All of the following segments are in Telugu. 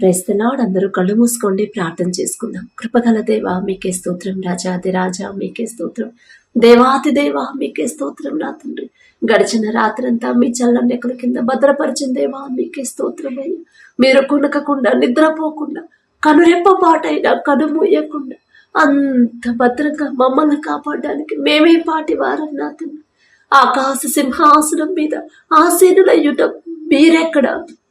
ప్రైస్తలాడ్ అందరూ కళ్ళు మూసుకోండి, ప్రార్థన చేసుకుందాం. కృపగల దేవా మీకే స్తోత్రం, రాజాది రాజా మీకే స్తోత్రం, దేవాతి దేవా మీకే స్తోత్రం. నా తండ్రి, గడిచిన రాత్రంతా మీ చల్లని నెక్కల కింద భద్రపరిచిన దేవా మీకే స్తోత్రం అయ్యా. మీరు కునకకుండా నిద్రపోకుండా కనురెప్ప పాటైనా కనుమూయకుండా అంత భద్రంగా మమ్మల్ని కాపాడడానికి మేమే పాటి వారం. నా తండ్రి, ఆకాశ సింహాసనం మీద ఆసీనులయ్యుట మీరెక్కడ,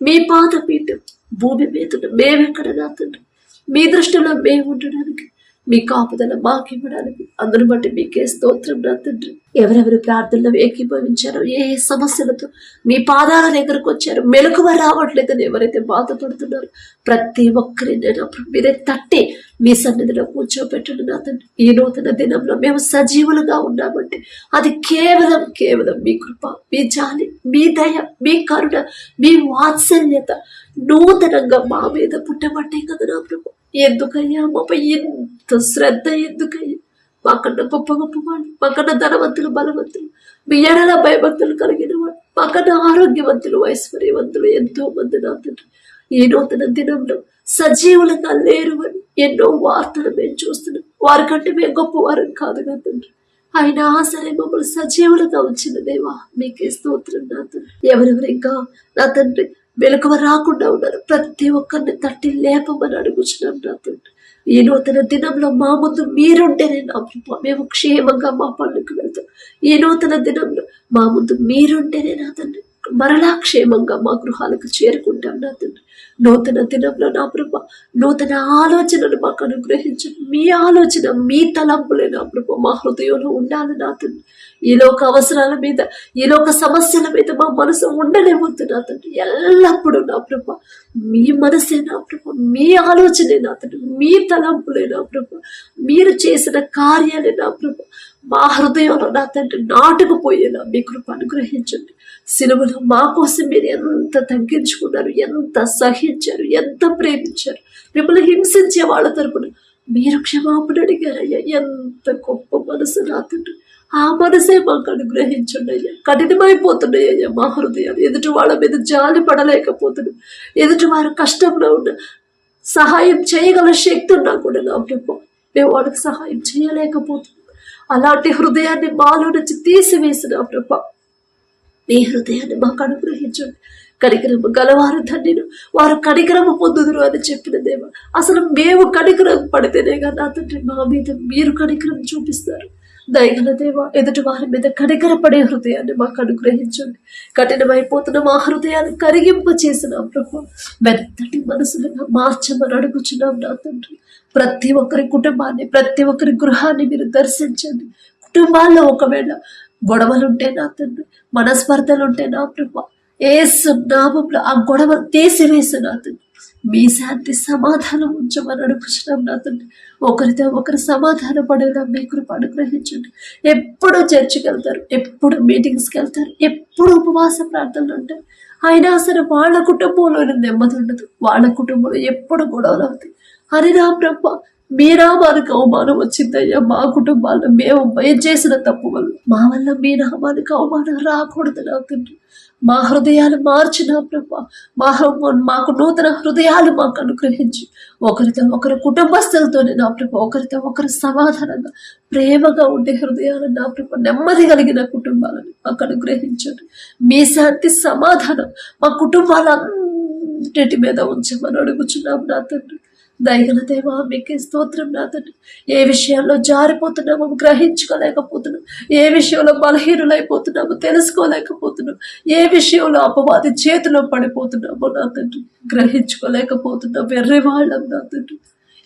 మీ పాదపీఠం భూమి మీద మేమెక్కడ. నా తండ్రి, మీ దృష్టిలో మేము ఉండడానికి, మీ కాపుదల మాకివ్వడానికి, అందును బట్టి మీకే స్తోత్రం. నా తండ్రి, ఎవరెవరు ప్రార్థనలో ఏకీభవించారో, ఏ ఏ సమస్యలతో మీ పాదాల దగ్గరకు వచ్చారో, మెలకువ రావట్లేదని ఎవరైతే బాధపడుతున్నారో ప్రతి ఒక్కరిని మీరే తట్టి మీ సన్నిధిలో కూర్చోబెట్టండి. నా తండ్రి, ఈ నూతన దినంలో మేము సజీవులుగా ఉన్నామంటే అది కేవలం కేవలం మీ కృప, మీ జాలి, మీ దయ, మీ కరుణ, మీ వాత్సల్యత నూతనంగా మా మీద పుట్టబట్టే కదా నా ప్రభు. ఎందుకయ్యా మాపై ఇంత శ్రద్ధ? ఎందుకయ్యా? మాకన్నా గొప్ప గొప్ప వాళ్ళు, మాకన్నా ధనవంతులు, బలవంతులు, మీ ఎడల భయభక్తులు కలిగిన వాళ్ళు, మాకన్నా ఆరోగ్యవంతులు, ఐశ్వర్యవంతులు ఎంతో మంది. నా తండ్రి, ఈ నూతన దినంలో సజీవులుగా లేరు అని ఎన్నో వార్తలు మేము చూస్తున్నాం. వారికంటే మేము గొప్పవారం కాదు నా తండ్రి, అయినా సరే మమ్మల్ని సజీవులుగా ఉంచిన దేవా మీకే స్తోత్రం. నా తండ్రి, ఎవరెవరు ఇంకా నా తండ్రి వెలుకవ రాకుండా ఉన్నారు, ప్రతి ఒక్కరిని తట్టి లేపమని అడుగుచున్నాం. నా తండ్రి, ఈ నూతన దినంలో మా ముందు మీరుంటేనే నా ప్రభు మేము క్షేమంగా మా పనులకు వెళ్తాం. ఈ నూతన దినంలో మా ముందు మీరుంటేనే నా తండ్రి మరలా క్షేమంగా మా గృహాలకు చేరుకుంటాం. నా తండ్రి, నూతన దినంలో నా ప్రభు నూతన ఆలోచనలు మాకు అనుగ్రహించండి. మీ ఆలోచన, మీ తలంపులే నా ప్రభు మా హృదయంలో ఉండాలి. నా తండ్రి, ఈ లోక అవసరాల మీద, ఈ లోక సమస్యల మీద మా మనసు ఉండలేవద్దు. నా తండ్రి, ఎల్లప్పుడూ నా ప్రభు మీ మనసే నా ప్రభు, మీ ఆలోచనే నా తండ్రి, మీ తలంపులే నా ప్రభు, మీరు చేసిన కార్యాలే నా ప్రభు మా హృదయంలో నా తండ్రి నాటుకుపోయేలా మీ కృప అనుగ్రహించండి. సిలువలో మా కోసం మీరు ఎంత తగ్గించుకున్నారు, ఎంత సహించారు, ఎంత ప్రేమించారు. మిమ్మల్ని హింసించే వాళ్ళ తరపున మీరు క్షమాపణ అడిగారయ్యా. ఎంత గొప్ప మనసు నా తండ్రి, ఆ మనసే మాకు అనుగ్రహించండి అయ్యా. కఠినమైపోతున్నాయి అయ్యా మా హృదయాలు, ఎదుటి వాళ్ళ మీద జాలి పడలేకపోతున్నాం. ఎదుటి వారు కష్టంలో ఉన్న సహాయం చేయగల శక్తి ఉన్నా కూడా నా ప్రభు మేము వాళ్ళకి సహాయం చేయలేకపోతున్నాం. అలాంటి హృదయాన్ని మాలో నుంచి తీసివేసిన ప్రభు మీ హృదయాన్ని మాకు అనుగ్రహించండి. కనికరము గలవారు ధన్యులు, వారు కనికరము పొందుదురు అని చెప్పిన దేవా, అసలు మేము కనికరం పడితేనే కదా నా తండ్రి మా మీద మీరు కనికరం చూపిస్తారు. దయగల దేవ, ఎదుటి వారి మీద కనికరపడే హృదయాన్ని మాకు అనుగ్రహించండి. కఠినమైపోతున్న మా హృదయాన్ని కరిగింపు చేసిన ప్రభు మెత్తటి మనసులుగా మార్చమని అడుగుచున్నాం. నా తండ్రి, ప్రతి ఒక్కరి కుటుంబాన్ని, ప్రతి ఒక్కరి గృహాన్ని మీరు దర్శించండి. కుటుంబాల్లో ఒకవేళ గొడవలుంటే నా తండ్రి, మనస్పర్ధలుంటే నా ప్రభు యేసు నామములో ఆ గొడవ తీసివేసి నా తండ్రి మీ శాంతి సమాధానం ఉంచమని అడుగుచున్నాం. నా తండ్రి, ఒకరితో ఒకరు సమాధాన పడేలా మీ కృప అనుగ్రహించండి. ఎప్పుడు చర్చికి వెళ్తారు, ఎప్పుడు మీటింగ్స్కి వెళ్తారు, ఎప్పుడు ఉపవాస ప్రార్థనలు ఉంటారు, అయినా సరే వాళ్ళ కుటుంబంలో నెమ్మది ఉండదు, వాళ్ళ కుటుంబంలో ఎప్పుడు గొడవలు అవుతాయి. అని నా ప్రభు మీ నామానికి అవమానం వచ్చిందయ్యా. మా కుటుంబాల్లో మేము చేసిన తప్పు వల్ల మా వల్ల మీ నామానికి అవమానం రాకూడదు. నా తండ్రి, మా హృదయాలు మార్చిన ప్రభు మాకు నూతన హృదయాలు మాకు అనుగ్రహించి ఒకరితో ఒకరు కుటుంబస్తులతోనే నా ప్రభు ఒకరితో ఒకరు సమాధానంగా ప్రేమగా ఉండే హృదయాలు నా ప్రభు నెమ్మది కలిగిన కుటుంబాలను మాకు అనుగ్రహించండి. మీ శాంతి సమాధానం మా కుటుంబాలన్నిటి మీద ఉంచమని అడుగుచున్నాం. నా తండ్రి, దయగల దేవా మీకే స్తోత్రం. నా తండ్రి, ఏ విషయాల్లో జారిపోతున్నామో గ్రహించుకోలేకపోతున్నాం, ఏ విషయంలో బలహీనులైపోతున్నామో తెలుసుకోలేకపోతున్నాం, ఏ విషయంలో అపవాది చేతిలో పడిపోతున్నామో నా తండ్రి గ్రహించుకోలేకపోతున్నాం. వెర్రి వాళ్ళం నా తండ్రి,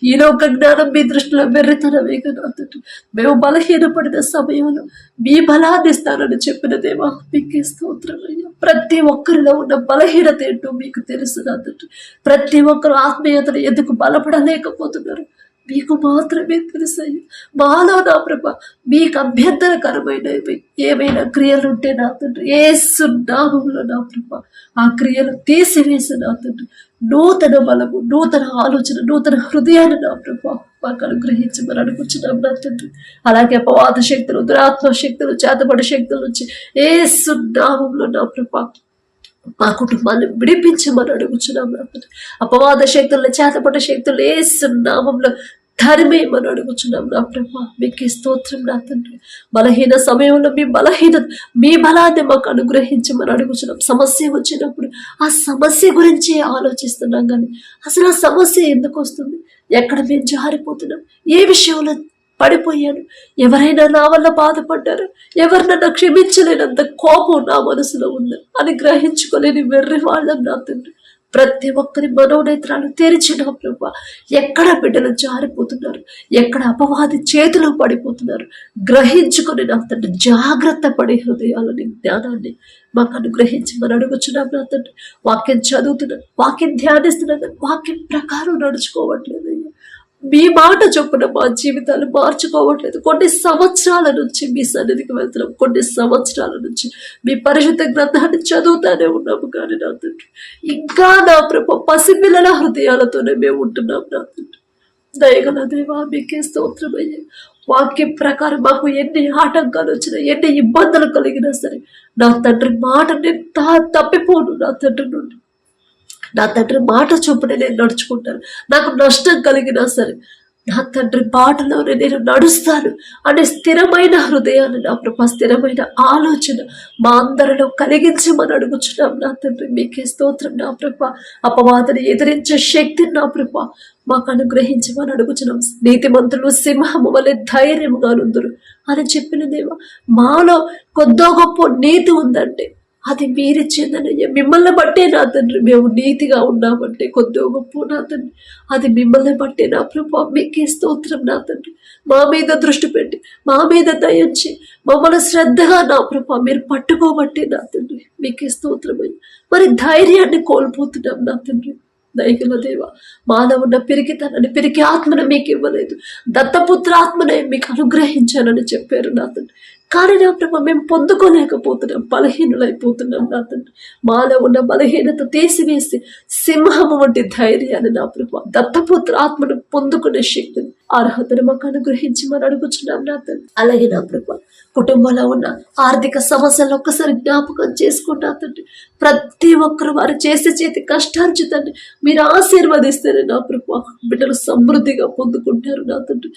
ఈ లోక జ్ఞానం మీ దృష్టిలో వెర్రితనమే కదా తండ్రి. మేము బలహీనపడిన సమయంలో మీ బలాన్ని ఇస్తానని చెప్పిన దేవా మీకే స్తోత్రం అయ్యా. ప్రతి ఒక్కరిలో ఉన్న బలహీనత ఏంటో మీకు తెలుసు నా తండ్రి. ప్రతి ఒక్కరు ఆత్మీయతను ఎందుకు బలపడలేకపోతున్నారు మీకు మాత్రమే తెలుసయ్యా. మాలో నా ప్రభ మీకు అభ్యంతరకరమైన ఏమైనా క్రియలుంటే నా తండ్రి యేసు నామములో నా ప్రభ ఆ క్రియలు తీసివేసి నా తండ్రి నూతన బలము, నూతన ఆలోచన, నూతన హృదయాన్ని నా ప్రభా మాకు అనుగ్రహించమని అనుకుంటున్నాం నా తండ్రి. అలాగే అపవాద శక్తులు, దురాత్మ శక్తులు, చేతబడి శక్తుల నుంచి యేసు నామములో నా ప్రభా మా కుటుంబాన్ని విడిపించమని అడుగుచున్నాం నా తండ్రి. అపవాద శక్తులను, చేతపడ్డ శక్తులు యేసు నామములో తరిమేయమని అడుగుచున్నాం నా ప్రభా. మీకే స్తోత్రం నా తండ్రి. బలహీన సమయంలో మీ బలాన్ని మాకు అనుగ్రహించమని అడుగుచున్నాం. సమస్య వచ్చినప్పుడు ఆ సమస్య గురించి ఆలోచిస్తున్నాం, కానీ అసలు ఆ సమస్య ఎందుకు వస్తుంది, ఎక్కడ మేము జారిపోతున్నాం, ఏ విషయంలో పడిపోయాను, ఎవరైనా నా వల్ల బాధపడ్డారు, ఎవరినైనా క్షమించలేనంత కోపం నా మనసులో ఉంది అని గ్రహించుకోలేని వెర్రి వాళ్ళం నా తండ్రి. ప్రతి ఒక్కరి మనోనేత్రాలు తెరిచిన ప్రభా, ఎక్కడ బిడ్డలు జారిపోతున్నారు, ఎక్కడ అపవాది చేతిలో పడిపోతున్నారు గ్రహించుకొని నా తండ్రి జాగ్రత్త పడే హృదయాలని, జ్ఞానాన్ని మాకు అనుగ్రహించమని అడుగుచున్నాం నా తండ్రి. వాక్యం చదువుతున్నాను, వాక్యం ధ్యానిస్తున్నాను, వాక్యం ప్రకారం నడుచుకోవట్లేదు. మీ మాట చొప్పున మా జీవితాలు మార్చుకోవట్లేదు. కొన్ని సంవత్సరాల నుంచి మీ సన్నిధికి వెళ్తున్నాం, కొన్ని సంవత్సరాల నుంచి మీ పరిశుద్ధ గ్రంథాన్ని చదువుతానే ఉన్నాము, కానీ నా తండ్రి ఇంకా నా ప్రభు పసిపిల్లల హృదయాలతోనే మేము ఉంటున్నాం నా తండ్రి. దయగల దేవా మీకే స్తోత్రమయ్యే. వాక్యం ప్రకారం మాకు ఎన్ని ఆటంకాలు వచ్చినా, ఎన్ని ఇబ్బందులు కలిగినా సరే నా తండ్రి మాట నేను తప్పిపోను నా తండ్రి నుండి. నా తండ్రి మాట చొప్పున నేను నడుచుకుంటాను. నాకు నష్టం కలిగినా సరే నా తండ్రి బాటలోనే నేను నడుస్తాను అనే స్థిరమైన హృదయాన్ని నా ప్రభా, స్థిరమైన ఆలోచన మా అందరిలో కలిగించమని అడుగుచున్నాం నా తండ్రి. మీకే స్తోత్రం నా ప్రభా. అపవాదిని ఎదిరించే శక్తిని నా ప్రభా మాకు అనుగ్రహించమని అడుగుచున్నాం. నీతిమంతులు సింహము వలె ధైర్యముగా నుందురు అని చెప్పిన దేవా, మాలో కొద్దో గొప్ప నీతి ఉందంటే అది మీరిచ్చిందనయ్యా. మిమ్మల్ని బట్టే నా తండ్రి మేము నీతిగా ఉన్నామంటే కొద్దో గొప్ప నా తండ్రి అది మిమ్మల్ని బట్టే నా ప్రభా. మీకే స్తోత్రం నా తండ్రి. మా మీద దృష్టి పెట్టి, మా మీద దయించి, మమ్మల్ని శ్రద్ధగా నా ప్రభా మీరు పట్టుకోబట్టే నా తండ్రి. మీకే స్తోత్రమయ్యా. మరి ధైర్యాన్ని కోల్పోతున్నాం నా తండ్రి. దయగల దేవ, మానవున్న పిరికి ఆత్మను మీకు ఇవ్వలేదు, దత్తపుత్ర ఆత్మనే మీకు అనుగ్రహించానని చెప్పారు నా తండ్రి. కానీ నా ప్రభా మేము పొందుకోలేకపోతున్నాం, బలహీనులైపోతున్నాం నా తండ్రి. మాలో ఉన్న బలహీనత తీసివేసి సింహము వంటి ధైర్యాన్ని నా ప్రభా, దత్తపుత్ర ఆత్మను పొందుకునే శక్తిని, అర్హతను మాకు అనుగ్రహించమని అడుగుచున్నాం నా తండ్రి. అలాగే నా ప్రభా కుటుంబంలో ఉన్న ఆర్థిక సమస్యలు ఒక్కసారి జ్ఞాపకం చేసుకుంటా తండ్రి. ప్రతి ఒక్కరు వారు చేతి కష్టార్జితాన్ని మీరు ఆశీర్వదిస్తేనే నా ప్రభా బిడ్డలు సమృద్ధిగా పొందుకుంటారు నా తండ్రి.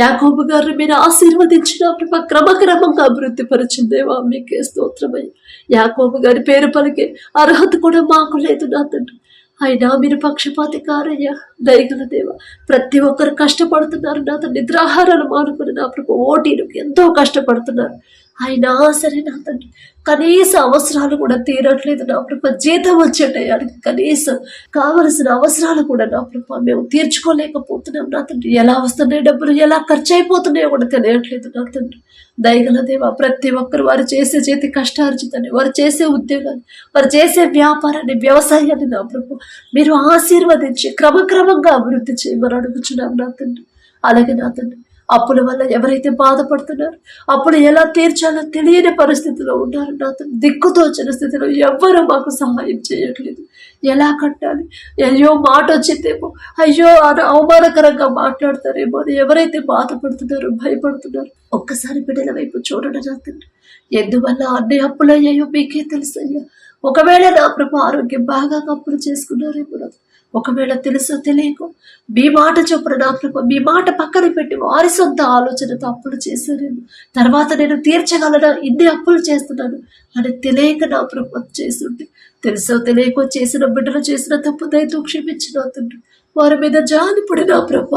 యాకోబు గారిని మీరు ఆశీర్వదించిన ప్రభా క్రమక్రమంగా అభివృద్ధి పరిచిన దేవా మీకే స్తోత్రమయ్య. యాకోబు గారి పేరు పలికే అర్హత కూడా మాకు లేదు నా తండ్రి. అయినా మీరు పక్షపాతి కారయ్యా. దయగల దేవ, ప్రతి ఒక్కరు కష్టపడుతున్నారు నా తండ్రి. నిద్రాహారాలు మానుకుని నా ప్రభు ఓటీలకు ఎంతో కష్టపడుతున్నారు. అయినా సరే నా తండ్రి కనీస అవసరాలు కూడా తీరట్లేదు నా ప్రభు. జీతం వచ్చే టయానికి కనీసం కావలసిన అవసరాలు కూడా నా ప్రభు మేము తీర్చుకోలేకపోతున్నాం నా తండ్రి. ఎలా వస్తున్నాయి డబ్బులు, ఎలా ఖర్చు అయిపోతున్నాయో కూడా తెలియట్లేదు నా తండ్రి. దయగల దేవ, ప్రతి ఒక్కరు వారు చేతి కష్టార్జితాన్ని, వారు చేసే ఉద్యోగాన్ని, వారు చేసే వ్యాపారాన్ని, వ్యవసాయాన్ని నా ప్రభు మీరు ఆశీర్వదించి క్రమక్రమంగా అభివృద్ధి చేయమని అడుగుచున్నాం నా తండ్రి. అలాగే నా తండ్రి అప్పుల వల్ల ఎవరైతే బాధపడుతున్నారు, అప్పులు ఎలా తీర్చాలో తెలియని పరిస్థితిలో ఉన్నారు నా తండ్రి. దిక్కుతోచిన స్థితిలో ఎవ్వరూ మాకు సహాయం చేయట్లేదు. ఎలా కట్టాలి, అయ్యో మాట వచ్చిందేమో, అయ్యో అవమానకరంగా మాట్లాడతారేమో అని ఎవరైతే బాధపడుతున్నారో, భయపడుతున్నారు, ఒక్కసారి బిడ్డల వైపు చూడండి నా తండ్రి. ఎందువల్ల అన్ని అప్పులు అయ్యాయో మీకే తెలుసయ్యా. ఒకవేళ నా ప్రభు ఆరోగ్యం బాగా అప్పులు చేసుకున్నారేమో, ఒకవేళ తెలుసో తెలియకో మీ మాట చొప్పున నా ప్రభు మీ మాట పక్కన పెట్టి వారి సొంత ఆలోచనతో అప్పులు చేశారేమో, తర్వాత నేను తీర్చగలనా, ఇన్ని అప్పులు చేస్తున్నాను అని తెలియక నా ప్రభు చేస్తుంటే, తెలుసో తెలియకో చేసిన బిడ్డలు చేసిన తప్పు దయతో క్షమించిన తండ్రి. వారి మీద జాలిపడి నా ప్రభు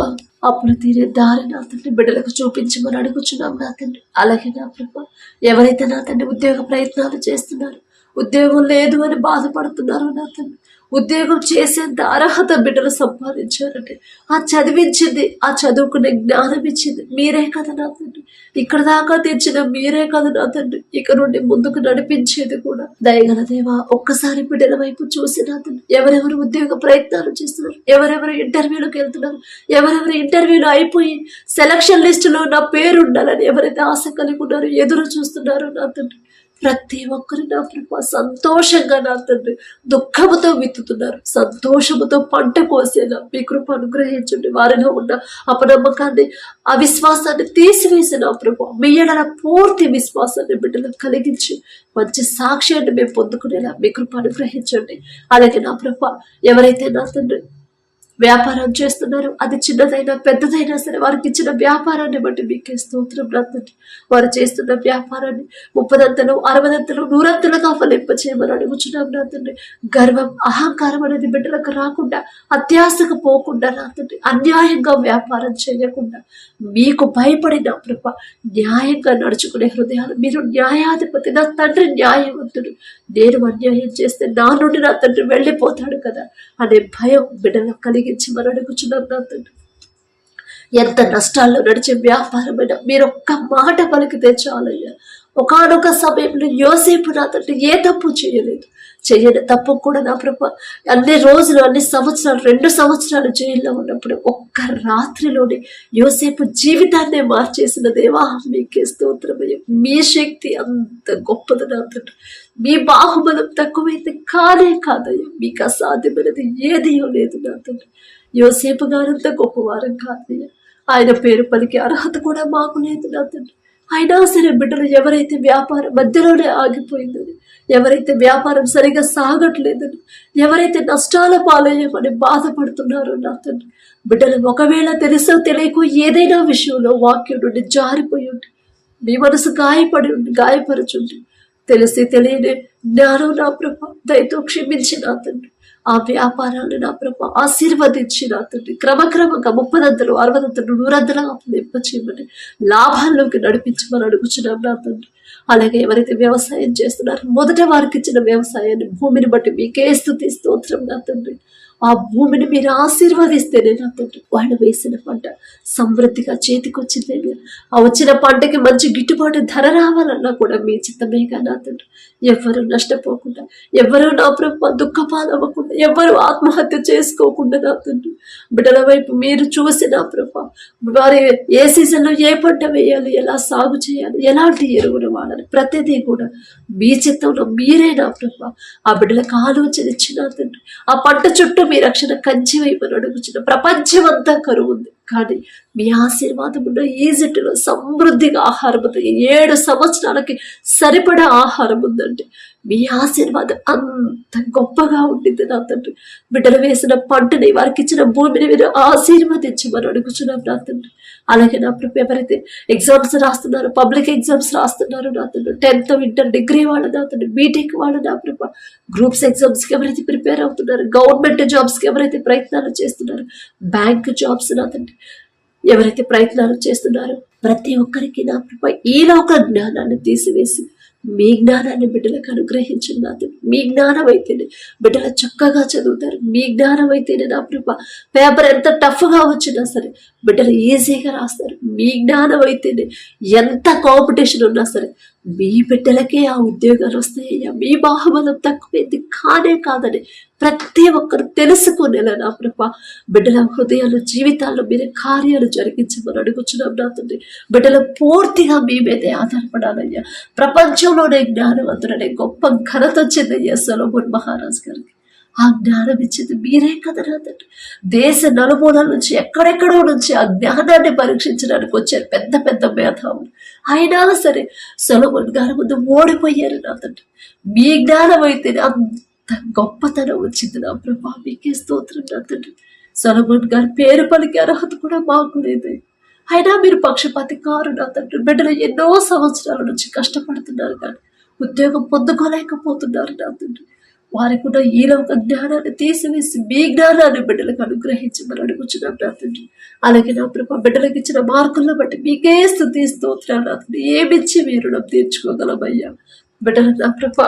అప్పులు తీరే దారి నా తండ్రి బిడ్డలకు చూపించమని అడుగుచున్నాం నా తండ్రి. అలాగే నా ప్రభు ఎవరైతే నా తండ్రి ఉద్యోగ ప్రయత్నాలు చేస్తున్నారు, ఉద్యోగం లేదు అని బాధపడుతున్నారు నా తండ్రి, ఉద్యోగం చేసేంత అర్హత బిడ్డలు సంపాదించారంటే ఆ చదివించింది, ఆ చదువుకునే జ్ఞానం ఇచ్చింది మీరే కదా నా తండ్రి. ఇక్కడ దాకా తెచ్చిన మీరే కదా నా తండ్రి. ఇక నుండి ముందుకు నడిపించేది కూడా. దయగల దేవా, ఒక్కసారి బిడ్డల వైపు చూసి నా తండ్రి ఎవరెవరు ఉద్యోగ ప్రయత్నాలు చేస్తున్నారు, ఎవరెవరు ఇంటర్వ్యూలకు వెళ్తున్నారు, ఎవరెవరు ఇంటర్వ్యూలు అయిపోయి సెలక్షన్ లిస్టులో నా పేరు ఉండాలని ఎవరైతే ఆశ కలిగి ఉన్నారో, ఎదురు చూస్తున్నారో నా తండ్రి ప్రతి ఒక్కరు నా ప్రభా సంతోషంగా నా తండ్రి దుఃఖముతో విత్తుతున్నారు, సంతోషముతో పంట కోసేలా మీ కృప అనుగ్రహించండి. వారిలో ఉన్న అపనమ్మకాన్ని, అవిశ్వాసాన్ని తీసివేసిన ప్రభా మీ ఎడల పూర్తి విశ్వాసాన్ని బిడ్డలకు కలిగించి మంచి సాక్ష్యాన్ని మేము పొందుకునేలా మీ కృప అనుగ్రహించండి. అలాగే నా ప్రభా ఎవరైతే నా తండ్రి వ్యాపారం చేస్తున్నారు, అది చిన్నదైనా పెద్దదైనా సరే వారికి ఇచ్చిన వ్యాపారాన్ని బట్టి మీకే స్తోత్రం తండ్రి. వారు చేస్తున్న వ్యాపారాన్ని 30 60 100 ఫలింపచేయమని అడుగుచున్నాం నా తండ్రి. గర్వం అహంకారం అనేది బిడ్డలకు రాకుండా, అత్యాశకు పోకుండా నా తండ్రి, అన్యాయంగా వ్యాపారం చేయకుండా మీకు భయపడిన ప్రభ న్యాయంగా నడుచుకునే హృదయాలు, మీరు న్యాయాధిపతి, నా తండ్రి న్యాయవంతుడు, నేను అన్యాయం చేస్తే నా నుండి నా తండ్రి వెళ్ళిపోతాడు కదా అనే భయం బిడ్డలకు కలిగించి మనం అడుగుచున్నాం నా తండ్రి. ఎంత నష్టాల్లో నడిచే వ్యాపారమైనా మీరు ఒక్క మాట పలికితే చాలయ్యా. ఒకానొక సమయంలో యోసేపు నా తండ్రి ఏ తప్పు చేయలేదు, చెయ్యని తప్పు కూడా నా ప్రభ అన్ని రోజులు, అన్ని సంవత్సరాలు, 2 సంవత్సరాలు జైల్లో ఉన్నప్పుడు ఒక్క రాత్రిలోనే యోసేపు జీవితాన్నే మార్చేసిన దేవా మీకే స్తోత్రమయ్య. మీ శక్తి అంత గొప్పది నా తండ్రి. మీ బాహుబలం తక్కువైతే కానే కాదయ్యా. మీకు అసాధ్యమైనది ఏదియో లేదు నా తండ్రి. యోసేపు గారంత గొప్పవారం కాదయ్యా. ఆయన పేరు పలికే అర్హత కూడా మాకు లేదు నా తండ్రి. అయినా సరే బిడ్డలు ఎవరైతే వ్యాపారం మధ్యలోనే ఆగిపోయిందని, ఎవరైతే వ్యాపారం సరిగా సాగట్లేదని, ఎవరైతే నష్టాల పాలయ్యమని బాధపడుతున్నారో నా తండ్రి, బిడ్డలు ఒకవేళ తెలుసో తెలియకో ఏదైనా విషయంలో వాక్యం నుండి జారిపోయి ఉండి మీ మనసు గాయపరచుండి తెలిసి తెలియని జ్ఞానం నా ప్రభ దయతో క్షమించి నా తండ్రి. ఆ వ్యాపారాన్ని నా ప్రభ ఆశీర్వదించి నా తండ్రి క్రమక్రమంగా 30 60 100 చేయమని లాభాల్లోకి నడిపించమని అడుగుచున్నాం నా తండ్రి. అలాగే ఎవరైతే వ్యవసాయం చేస్తున్నారో మొదట వారికి ఇచ్చిన వ్యవసాయాన్ని, భూమిని బట్టి మీకే స్తుతి స్తోత్రం నా తండ్రి. ఆ భూమిని మీరు ఆశీర్వదిస్తేనే నా తండ్రి వాళ్ళు వేసిన పంట సమృద్ధిగా చేతికొచ్చిందే. ఆ వచ్చిన పంటకి మంచి గిట్టుబాటు ధర రావాలన్నా కూడా మీ చిత్తమేగా నా తండ్రి. ఎవరు నష్టపోకుండా, ఎవరు నా ప్రభు దుఃఖపాలవ్వకుండా, ఎవరు ఆత్మహత్య చేసుకోకుండా నా తండ్రి బిడ్డల వైపు మీరు చూసి నా ప్రభు వారి ఏ సీజన్లో ఏ పంట వేయాలి, ఎలా సాగు చేయాలి, ఎలాంటి ఎరువులు వాడాలి, ప్రతిదీ కూడా మీ చిత్తంలో మీరే నా ప్రభు ఆ బిడ్డలకు ఆలోచన ఇచ్చిన తండ్రి. ఆ పంట చుట్టూ మీ రక్షణ కంచి వైపు అడుగుచిన ప్రపంచం అంతా కరువు ఉంది, కానీ మీ ఆశీర్వాదం ఉన్న ఈజిప్టులో సమృద్ధిగా ఆహారం ఉంది. 7 సంవత్సరాలకి సరిపడా ఆహారం ఉందండి. మీ ఆశీర్వాదం అంత గొప్పగా ఉండింది నా తండ్రి. బిడ్డలు వేసిన పంటని, వారికి ఇచ్చిన భూమిని మీరు ఆశీర్వదించమని అడుగుచున్నాం నా తండ్రి. అలాగే నా ప్రభు ఎవరైతే ఎగ్జామ్స్ రాస్తున్నారు, పబ్లిక్ ఎగ్జామ్స్ రాస్తున్నారు నా తండ్రి, 10th ఇంటర్ డిగ్రీ వాళ్ళు నా తండ్రి, బీటెక్ వాళ్ళు నా ప్రభు, గ్రూప్స్ ఎగ్జామ్స్కి ఎవరైతే ప్రిపేర్ అవుతున్నారు, గవర్నమెంట్ జాబ్స్కి ఎవరైతే ప్రయత్నాలు చేస్తున్నారు, బ్యాంక్ జాబ్స్ నా తండ్రి ఎవరైతే ప్రయత్నాలు చేస్తున్నారో ప్రతి ఒక్కరికి నా ప్రభు ఈ లోక జ్ఞానాన్ని తీసివేసి మీ జ్ఞానాన్ని బిడ్డలకు అనుగ్రహించిన నా తండ్రి. మీ జ్ఞానం అయితేనే బిడ్డలు చక్కగా చదువుతారు. మీ జ్ఞానం అయితేనే నా ప్రభు పేపర్ ఎంత టఫ్గా వచ్చినా సరే బిడ్డలు ఈజీగా రాస్తారు. మీ జ్ఞానం అయితేనే ఎంత కాంపిటీషన్ ఉన్నా సరే మీ బిడ్డలకే ఆ ఉద్యోగాలు వస్తాయ్యా. మీ బాహుబలం తక్కువైంది కానే కాదని ప్రతి ఒక్కరు తెలుసుకునేలా నా ప్రభ బిడ్డల హృదయాలు, జీవితాల్లో మీరే కార్యాలు జరిగించమని అడుగుచున్నాం నా తండ్రి. బిడ్డలు పూర్తిగా మీ మీదే ఆధారపడాలయ్యా. ప్రపంచంలోనే జ్ఞానవంతుడనే గొప్ప ఘనత వచ్చిందయ్యా సొలొమోన్ మహారాజు గారికి. ఆ జ్ఞానం ఇచ్చింది మీరే కదా నా తండ్రి. దేశ నలుమూలల నుంచి, ఎక్కడెక్కడో నుంచి ఆ జ్ఞానాన్ని పరీక్షించడానికి వచ్చారు పెద్ద పెద్ద మేధావులు. అయినా సరే సొలొమోన్ గారి ముందు ఓడిపోయారు నా తండ్రి. మీ జ్ఞానం అయితే అంత గొప్పతనం వచ్చింది నా ప్రభా మీకే స్తోత్రం నా తండ్రి. సొలొమోన్ గారి పేరు పలికే అర్హత కూడా మాకు లేదు. అయినా మీరు పక్షపాతి కారు నా తండ్రి. బిడ్డలు ఎన్నో సంవత్సరాల నుంచి కష్టపడుతున్నారు కానీ ఉద్యోగం పొందుకోలేకపోతున్నారు నా తండ్రి. వారికి కూడా ఈలో ఒక జ్ఞానాన్ని తీసివేసి మీ జ్ఞానాన్ని బిడ్డలకు అనుగ్రహించమని అడుగుచున్నాం నా తండ్రి. అలాగే నా ప్రభా బిడ్డలకు ఇచ్చిన మార్కులను బట్టి మీకే స్తుతి స్తోత్రాలు నా తండ్రి. ఏమిచ్చి మీరు రుణం తీర్చుకోగలమయ్యా. బిడ్డలు నా ప్రభా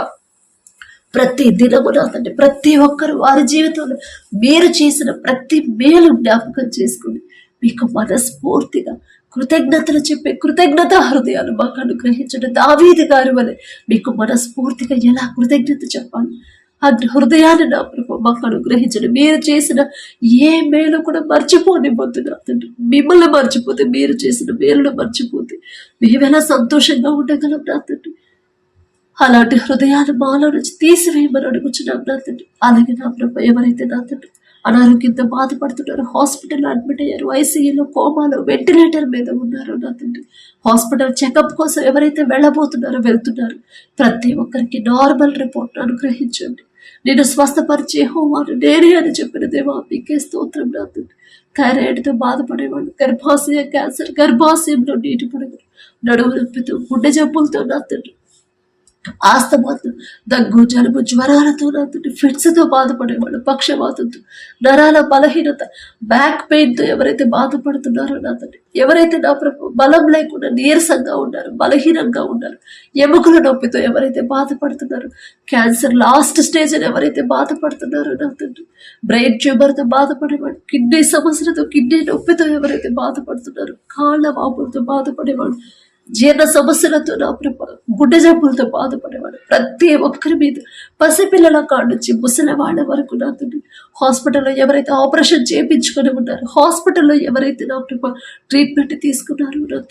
ప్రతి దినము నా తండ్రి ప్రతి ఒక్కరు వారి జీవితంలో మీరు చేసిన ప్రతి మేలు జ్ఞాపకం చేసుకుని మీకు మనస్ఫూర్తిగా కృతజ్ఞతలు చెప్పే కృతజ్ఞత హృదయాలు మాకు అనుగ్రహించండి. దావీదు గారి వలె మీకు మనస్ఫూర్తిగా ఎలా కృతజ్ఞత చెప్పాలి ఆ హృదయాన్ని నా ప్రభు మాకు అనుగ్రహించండి. మీరు చేసిన ఏ మేలు కూడా మర్చిపోనివ్వద్దు నా తండ్రి. మిమ్మల్ని మర్చిపోతే, మీరు చేసిన మేలును మర్చిపోతే మేమెలా సంతోషంగా ఉండగలం నా తండ్రి. అలాంటి హృదయాలు మాలో నుంచి తీసివేయమని అడుగుచున్నాం నా తండ్రి. అలాగే నా ప్రభు, ఎవరైతే నా తండ్రి అనారోగ్యంతో బాధపడుతున్నారు, హాస్పిటల్లో అడ్మిట్ అయ్యారు, ఐసీయూలో, కోమాలో, వెంటిలేటర్ మీద ఉన్నారు నా తండ్రి, హాస్పిటల్ చెకప్ కోసం ఎవరైతే వెళ్ళబోతున్నారో వెళ్తున్నారు, ప్రతి ఒక్కరికి నార్మల్ రిపోర్ట్ అనుగ్రహించండి. నేను స్వస్థపరిచే హోమాను నేనే అని చెప్పిన దేవా మీకే స్తోత్రం నా తండ్రి. థైరాయిడ్తో బాధపడేవాళ్ళు, గర్భాశయ క్యాన్సర్, గర్భాశయంలో నీటి పొడుగులు, నడుము నొప్పితో, గుండె జబ్బులతో నా తండ్రి, ఆస్తమాతో, దగ్గు, జలుబు, జ్వరాలతో నా తండ్రి, ఫిట్స్తో బాధపడేవాళ్ళు, పక్షవాతంతో, నరాల బలహీనత, బ్యాక్ పెయిన్తో ఎవరైతే బాధపడుతున్నారో నా తండ్రి, ఎవరైతే నా ప్రభు బలం లేకుండా నీరసంగా ఉన్నారు, బలహీనంగా ఉన్నారు, ఎముకల నొప్పితో ఎవరైతే బాధపడుతున్నారో, క్యాన్సర్ లాస్ట్ స్టేజ్ అని ఎవరైతే బాధపడుతున్నారో నా తండ్రి, బ్రెయిన్ ట్యూమర్తో బాధపడేవాడు, కిడ్నీ సమస్యలతో, కిడ్నీ నొప్పితో ఎవరైతే బాధపడుతున్నారో, కాళ్ళ వాపులతో బాధపడేవాడు, జీర్ణ సమస్యలతో నా ప్రభు, గుండె జబ్బులతో బాధపడేవాడు, ప్రతి ఒక్కరి మీద, పసిపిల్లల కాడ నుంచి ముసలి వాళ్ళ వరకు నా తండ్రి, హాస్పిటల్లో ఎవరైతే ఆపరేషన్ చేయించుకొని ఉన్నారు, హాస్పిటల్లో ఎవరైతే నా ప్రభు ట్రీట్మెంట్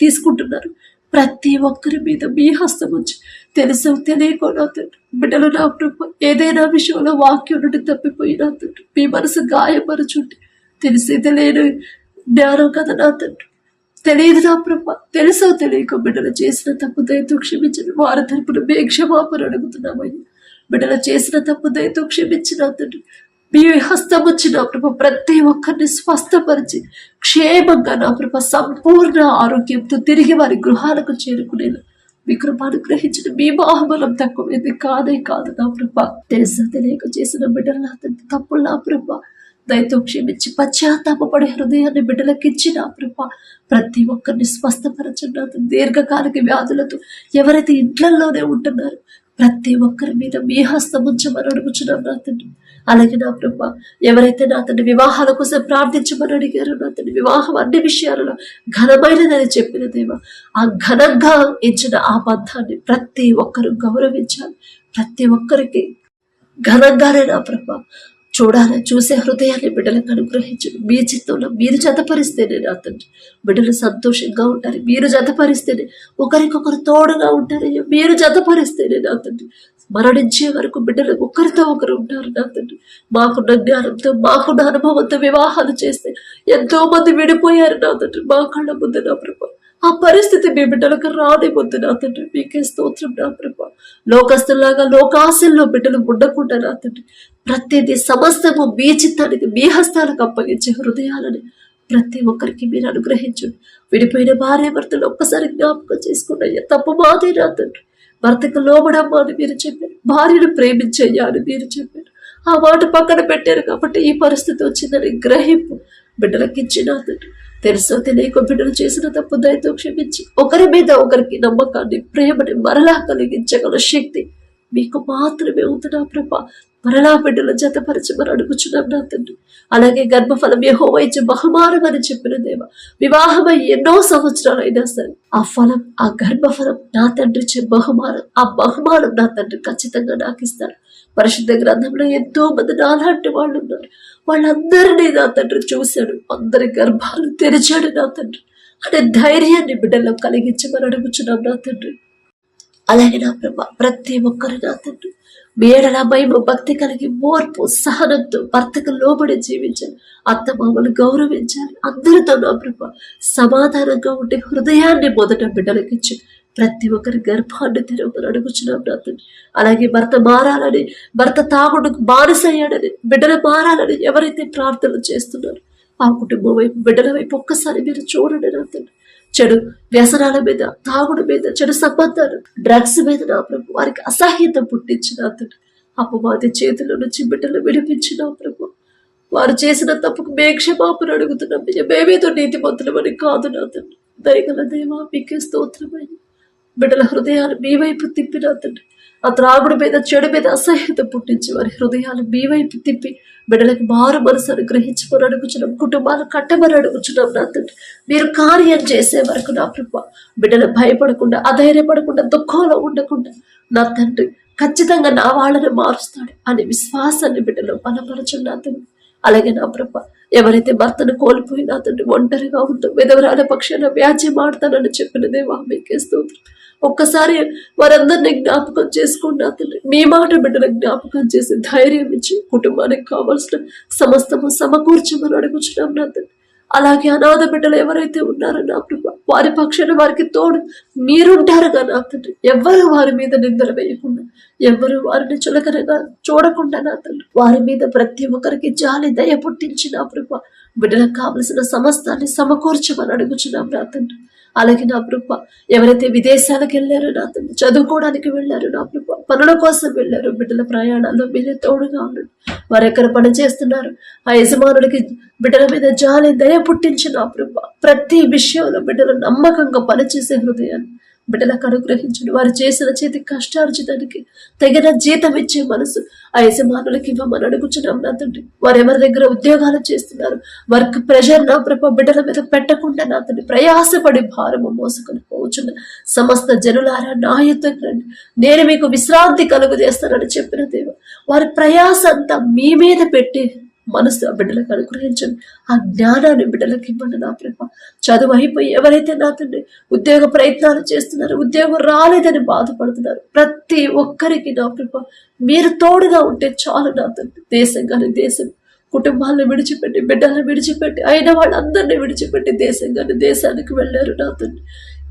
తీసుకుంటున్నారు, ప్రతి ఒక్కరి మీద మీ హస్తం వచ్చి తెలుసు తెలియకో నా తండ్రి, బిడ్డలు నా ప్రభు ఏదైనా విషయంలో వాక్యం నుండి తప్పిపోయి నా తండ్రి, మీ మనసు గాయపరచుంటే తెలిసి తెలియని జ్ఞానం కదా నా తండ్రి, తెలియదు నా ప్రభ, తెలుసో తెలియక బిడ్డలు చేసిన తప్పు దయతో క్షమించిన వారి తరపున మీ క్షమాపణ అడుగుతున్నామయ్యా. బిడ్డలు చేసిన తప్పు దయతో క్షమించిన తండ్రి, మీ హస్తం వచ్చి నా ప్రభ ప్రతి ఒక్కరిని స్వస్థపరిచి క్షేమంగా నా ప్రభ సంపూర్ణ ఆరోగ్యంతో తిరిగి వారి గృహాలకు చేరుకునేలా మీ కృప అనుగ్రహించిన మీ బాహబలం తక్కువైంది కాదే కాదు నా ప్రభ. తెలుసో తెలియక చేసిన బిడ్డలు నా తండ్రి తప్పులు నా ప్రభ దయతో క్షమించి పశ్చాత్తాపడే హృదయాన్ని బిడ్డలకు ఇచ్చిన ప్రభ ప్రతి ఒక్కరిని స్వస్థపరచున్నారు. దీర్ఘకాలిక వ్యాధులతో ఎవరైతే ఇంట్లలోనే ఉంటున్నారు ప్రతి ఒక్కరి మీద మీ హస్తం ఉంచమని అడుగుచున్నాం నా తండ్రి. అలాగే నా ప్రభ ఎవరైతే నా తండ్రి వివాహాల కోసం ప్రార్థించమని అడిగారో నా తండ్రి, వివాహం అన్ని విషయాలలో ఘనమైనదని చెప్పిన దేవా, ఆ ఘనంగా ఇచ్చిన ఆ బంధాన్ని ప్రతి ఒక్కరు గౌరవించాలి. ప్రతి ఒక్కరికి ఘనంగానే నా ప్రభ చూసే హృదయాన్ని బిడ్డలకు అనుగ్రహించండి. మీ చిత్తంలో మీరు జతపరిస్తేనే నా తండ్రి బిడ్డలు సంతోషంగా ఉంటారు. మీరు జతపరిస్తేనే ఒకరికొకరు తోడుగా ఉంటారు. మీరు జతపరిస్తేనే నా తండ్రి మరణించే వరకు బిడ్డలు ఒకరితో ఒకరు ఉంటారు నా తండ్రి. మాకున్న జ్ఞానంతో మాకున్న అనుభవంతో వివాహాలు చేస్తే ఎంతో మంది విడిపోయారు నా తండ్రి మా కళ్ళ ముందు నా ప్రభ. ఆ పరిస్థితి మీ బిడ్డలకు రానివద్దు నా తండ్రి. మీకే స్తోత్రం నా ప్రభ. లోకస్తులాగా లోకాశల్లో బిడ్డలు ఉండకుండా నా తండ్రి ప్రతిదీ సమస్తము మీ చిత్తానికి మీ హస్తాలకు అప్పగించే హృదయాలని ప్రతి ఒక్కరికి మీరు అనుగ్రహించండి. విడిపోయిన భార్య భర్తలు ఒక్కసారి జ్ఞాపకం చేసుకున్నాయ్యా. తప్పు మాదే నా తండ్రి. భర్తకు లోబడమ్మా అని మీరు చెప్పారు, భార్యను ప్రేమించయ్యా అని మీరు చెప్పారు. ఆ మాట పక్కన పెట్టారు కాబట్టి ఈ పరిస్థితి వచ్చిందని గ్రహింపు బిడ్డలకి ఇచ్చిన తండ్రి. తెలుసో తెలియక బిడ్డలు చేసిన తప్పు దయతో క్షమించి ఒకరి మీద ఒకరికి నమ్మకాన్ని, ప్రేమని మరలా కలిగించగల శక్తి మీకు మాత్రమే ఉంటున్నా ప్రభ. మరలా బిడ్డలు జతపరచమని అడుగుచున్నాం నా తండ్రి. అలాగే గర్భఫలం యెహోవా ఇచ్చే బహుమానం అని చెప్పిన దేవ, వివాహమై ఎన్నో సంవత్సరాలైనా సరే ఆ ఫలం, ఆ గర్భఫలం నా తండ్రి ఇచ్చే బహుమానం, ఆ బహుమానం నా తండ్రి ఖచ్చితంగా నాకు ఇస్తాడు. పరిశుద్ధ గ్రంథంలో ఎంతో మంది నాలాంటి వాళ్ళు ఉన్నారు. వాళ్ళందరినీ నా తండ్రి చూశాడు, అందరి గర్భాలు తెరిచాడు నా తండ్రి అనే ధైర్యాన్ని బిడ్డల్లో కలిగించమని అడుగుచున్నాం నా తండ్రి. అలాగే నా ప్రభ ప్రతి ఒక్కరు నా తండ్రి మేడల భయము భక్తి కలిగి మోర్పు సహనంతో భర్తకు లోబడి జీవించాలి. అత్తమామలు గౌరవించాలి. అందరితో నా ప్రభ సమాధానంగా ఉండే హృదయాన్ని మొదట బిడ్డలకిచ్చి ప్రతి ఒక్కరి గర్భాన్ని తెరవమని అడుగుచున్నాం నా తండ్రి. అలాగే భర్త మారాలని, భర్త తాగుడుకు బానిసయ్యాడని, బిడ్డలు మారాలని ఎవరైతే ప్రార్థనలు చేస్తున్నారో ఆ కుటుంబం వైపు, బిడ్డల వైపు ఒక్కసారి మీరు చూడండి నా తండ్రి. చెడు వ్యసనాల మీద, తాగుడు మీద, చెడు సంబంధాలు, డ్రగ్స్ మీద నా ప్రభు వారికి అసహ్యత పుట్టించిన తండ్రి. అపవాది చేతుల నుంచి బిడ్డలు విడిపించిన ప్రభు. వారు చేసిన తప్పుకు మే క్షమాపణ అడుగుతున్నాం. మేమేదో నీతిమంతులమని కాదు నా తండ్రి. దయగల దేవా మీకే స్తోత్రమైన బిడ్డల హృదయాలు మీ వైపు తిప్పిన తండ్రి. ఆ త్రాగుడు మీద, చెడు మీద అసహ్యత పుట్టించి వారి హృదయాలు మీ వైపు తిప్పి బిడ్డలకు మారు మనసు అనుగ్రహించుకొని అడుగుచున్నాం. కుటుంబాలు కట్టమని అడుగుచున్నాం నా తండ్రి. మీరు కార్యం చేసే వరకు నా ప్రభ బిడ్డలు భయపడకుండా, అధైర్యపడకుండా, దుఃఖంలో ఉండకుండా నా తండ్రి ఖచ్చితంగా నా వాళ్ళని మారుస్తాడు అనే విశ్వాసాన్ని బిడ్డలో బలపరచున్నా తండ్రి. అలాగే నా ప్రభ ఎవరైతే భర్తను కోల్పోయినా తండ్రి ఒంటరిగా ఉంటూ విధవరాల పక్షాన వ్యాజ్యం ఆడతానని చెప్పిన దేవా మీకే స్తోత్రం. ఒక్కసారి వారందరినీ జ్ఞాపకం చేసుకోండి నా తండ్రి. మీ మాట బిడ్డలకు జ్ఞాపకం చేసి ధైర్యం ఇచ్చి కుటుంబానికి కావాల్సిన సమస్తము సమకూర్చమని అడుగుచున్నాం నా తండ్రి. అలాగే అనాథ బిడ్డలు ఎవరైతే ఉన్నారో నా ప్రభా, వారి పక్షాన వారికి తోడు మీరుంటారుగా నా తండ్రి. ఎవ్వరు వారి మీద నిందలు వేయకుండా, ఎవ్వరు వారిని చులకనగా చూడకుండా నా తండ్రి, వారి మీద ప్రతి ఒక్కరికి జాలి దయ పుట్టించి నా ప్రభా బిడ్డలకు కావలసిన సమస్తాన్ని సమకూర్చమని అడుగుచున్నాం నా తండ్రి. అలాగే నా ప్రభా, ఎవరైతే విదేశాలకు వెళ్ళారో నా తండ్రి, చదువుకోవడానికి వెళ్ళారు నా ప్రభా, పనుల కోసం వెళ్ళారు, బిడ్డల ప్రయాణాల్లో మీరే తోడుగా ఉండండి. వారు ఎక్కడ పని చేస్తున్నారు, ఆ యజమానుడికి బిడ్డల మీద జాలి దయ పుట్టించి నా ప్రభా ప్రతి విషయంలో బిడ్డలు నమ్మకంగా పనిచేసే హృదయాన్ని బిడ్డలకు అనుగ్రహించండి. వారు చేసిన చేతి కష్టార్జితానికి తగిన జీతం ఇచ్చే మనసు ఆ యజమానులకి ఇవ్వమని అడుగుచున్నాం నా తండ్రి. వారు ఎవరి దగ్గర ఉద్యోగాలు చేస్తున్నారు, వర్క్ ప్రెషర్ నా ప్రభా బిడ్డల మీద పెట్టకుండా నా తండ్రి, ప్రయాసపడి భారము మోసుకొని పోచున్న సమస్త జనులారా నా యుద్ధం రండి, నేను మీకు విశ్రాంతి కలుగు చేస్తానని చెప్పిన దేవ, వారి ప్రయాస అంతా మీ మీద పెట్టి మనసు ఆ బిడ్డలకు అనుగ్రహించండి. ఆ జ్ఞానాన్ని బిడ్డలకు ఇవ్వండి నా ప్రభా. చదువు అయిపోయి ఎవరైతే నా తండ్రి ఉద్యోగ ప్రయత్నాలు చేస్తున్నారు, ఉద్యోగం రాలేదని బాధపడుతున్నారు, ప్రతి ఒక్కరికి నా ప్రభా మీరు తోడుగా ఉంటే చాలు నా తండ్రి. దేశం కానీ దేశం, కుటుంబాలను విడిచిపెట్టి, బిడ్డలను విడిచిపెట్టి, అయిన వాళ్ళందరినీ విడిచిపెట్టి దేశం కానీ దేశానికి వెళ్ళారు నా తండ్రి.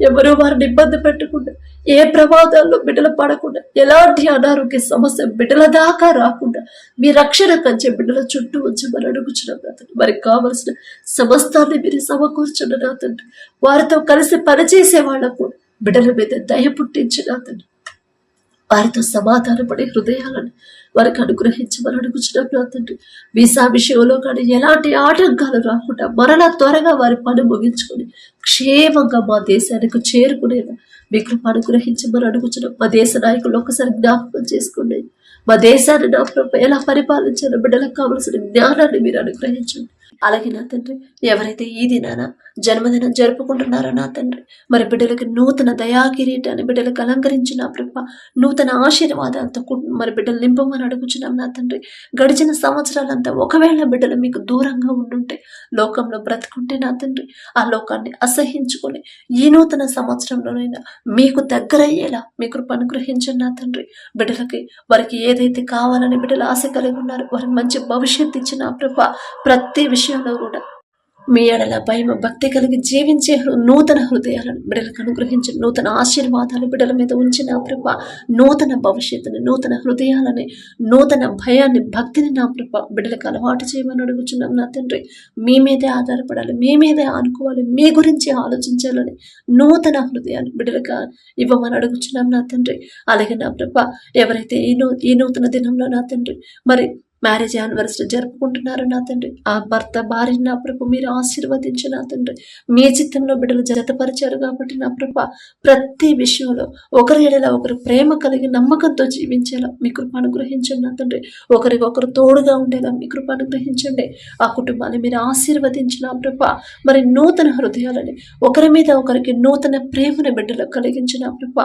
ఎవరు వారిని ఇబ్బంది పెట్టకుండా, ఏ ప్రమాదాల్లో బిడ్డలు పడకుండా, ఎలాంటి అనారోగ్య సమస్య బిడ్డల దాకా రాకుండా మీ రక్షణ కంచే బిడ్డల చుట్టూ ఉంచమని అడుగుచున్నాం నా తండ్రి. వారికి కావలసిన సమస్తాన్ని మీరు సమకూర్చున్న నా తండ్రి. వారితో కలిసి పనిచేసే వాళ్ళకు కూడా బిడ్డల మీద దయ పుట్టించిన నా తండ్రి. వారితో సమాధానపడే హృదయాలను వారికి అనుగ్రహించమని అడుగుచున్నాం నా తండ్రి. వీసా విషయంలో కానీ ఎలాంటి ఆటంకాలు రాకుండా మరలా త్వరగా వారి పని ముగించుకొని క్షేమంగా మా దేశానికి చేరుకునేలా మీ కృప అనుగ్రహించమని అడుగుచున్నాం. మా దేశ నాయకులు ఒక్కసారి జ్ఞాపకం చేసుకోండి. మా దేశాన్ని నా ప్రభు ఎలా పరిపాలించాలో బిడ్డలకు కావలసిన జ్ఞానాన్ని మీరు అనుగ్రహించండి. అలాగే నా తండ్రి, ఎవరైతే ఈ దినాన జన్మదినం జరుపుకుంటున్నారో నా తండ్రి, మరి బిడ్డలకి నూతన దయా కిరీటాన్ని బిడ్డలకు అలంకరించిన ప్రభ, నూతన ఆశీర్వాదాలతో మరి బిడ్డలు నింపమని అడుగుచున్నాం నా తండ్రి. గడిచిన సంవత్సరాలంతా ఒకవేళ బిడ్డలు మీకు దూరంగా ఉండుంటే, లోకంలో బ్రతుకుంటే నా తండ్రి, ఆ లోకాన్ని అసహించుకొని ఈ నూతన సంవత్సరంలోనైనా మీకు దగ్గరయ్యేలా మీ కృప అనుగ్రహించండి నా తండ్రి. బిడ్డలకి వారికి ఏదైతే కావాలని బిడ్డలు ఆశ కలిగి ఉన్నారు, వారికి మంచి భవిష్యత్తు ఇచ్చిన ప్రభ, ప్రతి విషయంలో కూడా మీ ఎడల భయం భక్తి కలిగి జీవించే నూతన హృదయాలను బిడ్డలకు అనుగ్రహించి, నూతన ఆశీర్వాదాలు బిడ్డల మీద ఉంచిన ప్రభ, నూతన భవిష్యత్తుని, నూతన హృదయాలని, నూతన భయాన్ని, భక్తిని నా ప్రభ బిడ్డలకు అలవాటు చేయమని అడుగుచున్నాం నా తండ్రి. మీ మీదే ఆధారపడాలి, మీ మీదే ఆనుకోవాలి, మీ గురించి ఆలోచించాలని నూతన హృదయాన్ని బిడ్డలకు ఇవ్వమని అడుగుచున్నాం నా తండ్రి. అలాగే నా ప్రభ, ఎవరైతే ఈ నూతన దినంలో నా తండ్రి మరి మ్యారేజ్ యానివర్సరీ జరుపుకుంటున్నారు నా తండ్రి, ఆ భర్త భార్య నా ప్రభు మీరు ఆశీర్వదించి నా తండ్రి, మీ చిత్తంలో బిడ్డలు జతపరిచారు కాబట్టి నా ప్రభ ప్రతి విషయంలో ఒకరి ఎడల ఒకరు ప్రేమ కలిగి నమ్మకంతో జీవించేలా మీ కృప అనుగ్రహించండి నా తండ్రి. ఒకరికొకరు తోడుగా ఉండేలా మీ కృప అనుగ్రహించండి. ఆ కుటుంబాన్ని మీరు ఆశీర్వదించిన ప్రభ, మరి నూతన హృదయాలని, ఒకరి మీద ఒకరికి నూతన ప్రేమను బిడ్డలకు కలిగించిన ప్రభ,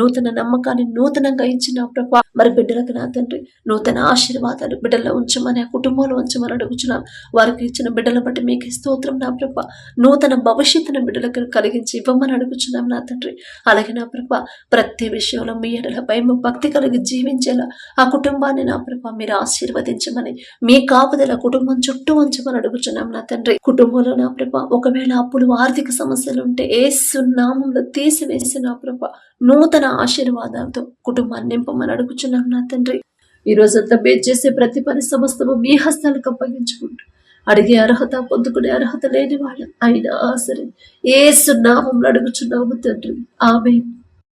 నూతన నమ్మకాన్ని నూతనంగా ఇచ్చిన ప్రభ, మరి బిడ్డలకు నా తండ్రి నూతన ఆశీర్వాదాలు బిడ్డలు ఉంచమని, ఆ కుటుంబంలో ఉంచమని అడుగుచున్నాం. వారికి ఇచ్చిన బిడ్డల బట్టి మీకు స్తోత్రం నా ప్రభ. నూతన భవిష్యత్తును బిడ్డలకు కలిగించి ఇవ్వమని అడుగుచున్నాం నా తండ్రి. అలాగే నా ప్రభ ప్రతి విషయంలో మీ ఎడల భయం భక్తి కలిగి జీవించేలా ఆ కుటుంబాన్ని నా ప్రభ మీరు ఆశీర్వదించమని, మీ కాపుదల కుటుంబం చుట్టూ ఉంచమని అడుగుచున్నాం నా తండ్రి. కుటుంబంలో నా ప్రభ ఒకవేళ అప్పులు ఆర్థిక సమస్యలు ఉంటే యేసు నామములో తీసివేసి నా ప్రభ నూతన ఆశీర్వాదాలతో కుటుంబాన్ని నింపమని అడుగుచున్నాం నా తండ్రి. ఈ రోజంతా మేము చేసే ప్రతి పని సమస్తము మీ హస్తాలకు అప్పగించుకుంటూ, అడిగే అర్హత పొందుకునే అర్హత లేని వాళ్ళం అయినా సరే యేసు నామములో అడుగుచున్నాము తండ్రి. ఆమేన్.